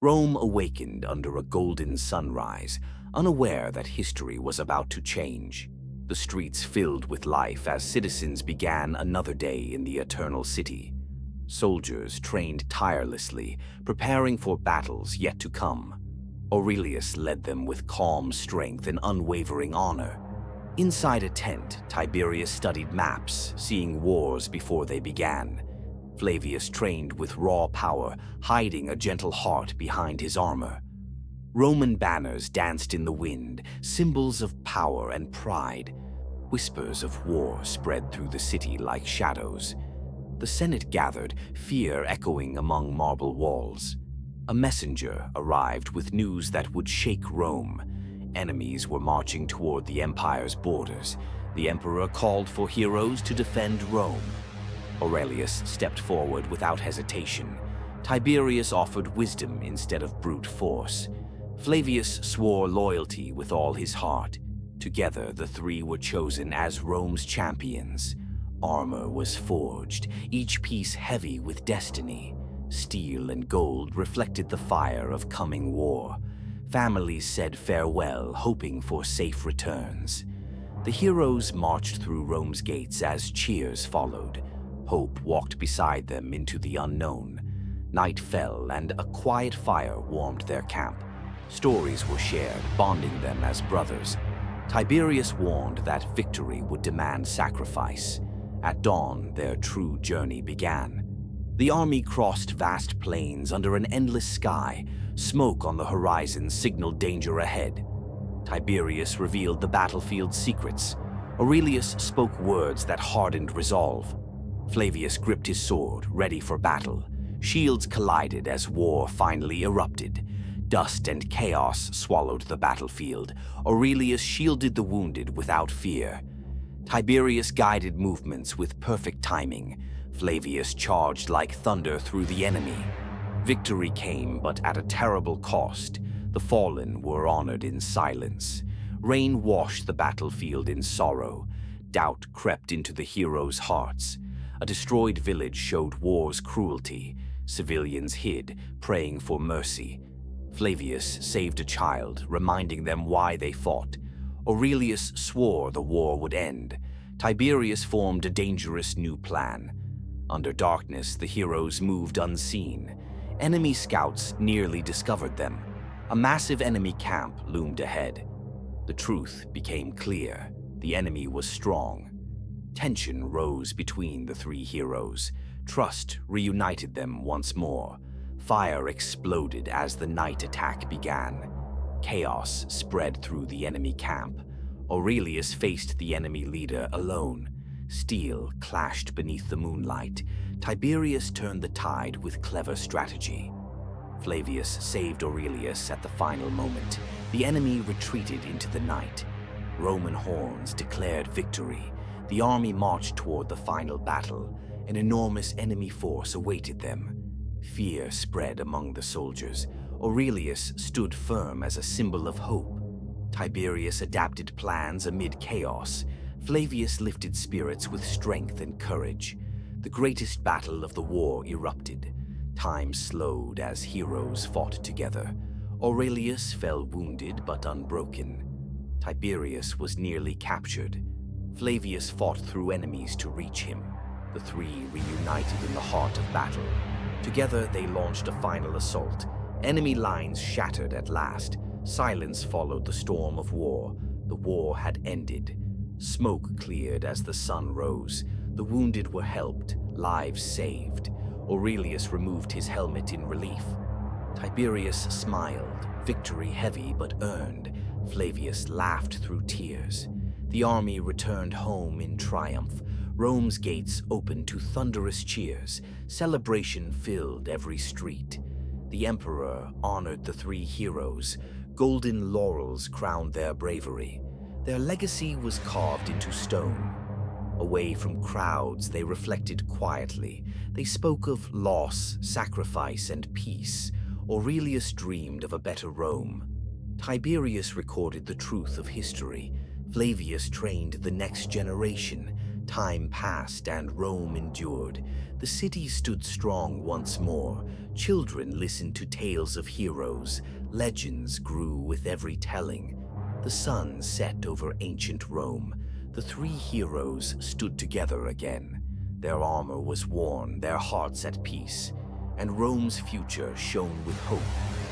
Rome awakened under a golden sunrise, unaware that history was about to change. The streets filled with life as citizens began another day in the Eternal City. Soldiers trained tirelessly, preparing for battles yet to come. Aurelius led them with calm strength and unwavering honor. Inside a tent, Tiberius studied maps, seeing wars before they began. Flavius trained with raw power, hiding a gentle heart behind his armor. Roman banners danced in the wind, symbols of power and pride. Whispers of war spread through the city like shadows. The Senate gathered, fear echoing among marble walls. A messenger arrived with news that would shake Rome. Enemies were marching toward the empire's borders. The emperor called for heroes to defend Rome. Aurelius stepped forward without hesitation. Tiberius offered wisdom instead of brute force. Flavius swore loyalty with all his heart. Together, the three were chosen as Rome's champions. Armor was forged, each piece heavy with destiny. Steel and gold reflected the fire of coming war. Families said farewell, hoping for safe returns. The heroes marched through Rome's gates as cheers followed. Hope walked beside them into the unknown. Night fell, and a quiet fire warmed their camp. Stories were shared, bonding them as brothers. Tiberius warned that victory would demand sacrifice. At dawn, their true journey began. The army crossed vast plains under an endless sky. Smoke on the horizon signaled danger ahead. Tiberius revealed the battlefield's secrets. Aurelius spoke words that hardened resolve. Flavius gripped his sword, ready for battle. Shields collided as war finally erupted. Dust and chaos swallowed the battlefield. Aurelius shielded the wounded without fear. Tiberius guided movements with perfect timing. Flavius charged like thunder through the enemy. Victory came, but at a terrible cost. The fallen were honored in silence. Rain washed the battlefield in sorrow. Doubt crept into the heroes' hearts. A destroyed village showed war's cruelty. Civilians hid, praying for mercy. Flavius saved a child, reminding them why they fought. Aurelius swore the war would end. Tiberius formed a dangerous new plan. Under darkness, the heroes moved unseen. Enemy scouts nearly discovered them. A massive enemy camp loomed ahead. The truth became clear. The enemy was strong. Tension rose between the three heroes. Trust reunited them once more. Fire exploded as the night attack began. Chaos spread through the enemy camp. Aurelius faced the enemy leader alone. Steel clashed beneath the moonlight. Tiberius turned the tide with clever strategy. Flavius saved Aurelius at the final moment. The enemy retreated into the night. Roman horns declared victory. The army marched toward the final battle. An enormous enemy force awaited them. Fear spread among the soldiers. Aurelius stood firm as a symbol of hope. Tiberius adapted plans amid chaos. Flavius lifted spirits with strength and courage. The greatest battle of the war erupted. Time slowed as heroes fought together. Aurelius fell wounded but unbroken. Tiberius was nearly captured. Flavius fought through enemies to reach him. The three reunited in the heart of battle. Together they launched a final assault. Enemy lines shattered at last. Silence followed the storm of war. The war had ended. Smoke cleared as the sun rose. The wounded were helped, lives saved. Aurelius removed his helmet in relief. Tiberius smiled, victory heavy but earned. Flavius laughed through tears. The army returned home in triumph. Rome's gates opened to thunderous cheers. Celebration filled every street. The emperor honored the three heroes. Golden laurels crowned their bravery. Their legacy was carved into stone. Away from crowds, they reflected quietly. They spoke of loss, sacrifice, and peace. Aurelius dreamed of a better Rome. Tiberius recorded the truth of history. Flavius trained the next generation. Time passed and Rome endured. The city stood strong once more. Children listened to tales of heroes. Legends grew with every telling. The sun set over ancient Rome. The three heroes stood together again. Their armor was worn, their hearts at peace, and Rome's future shone with hope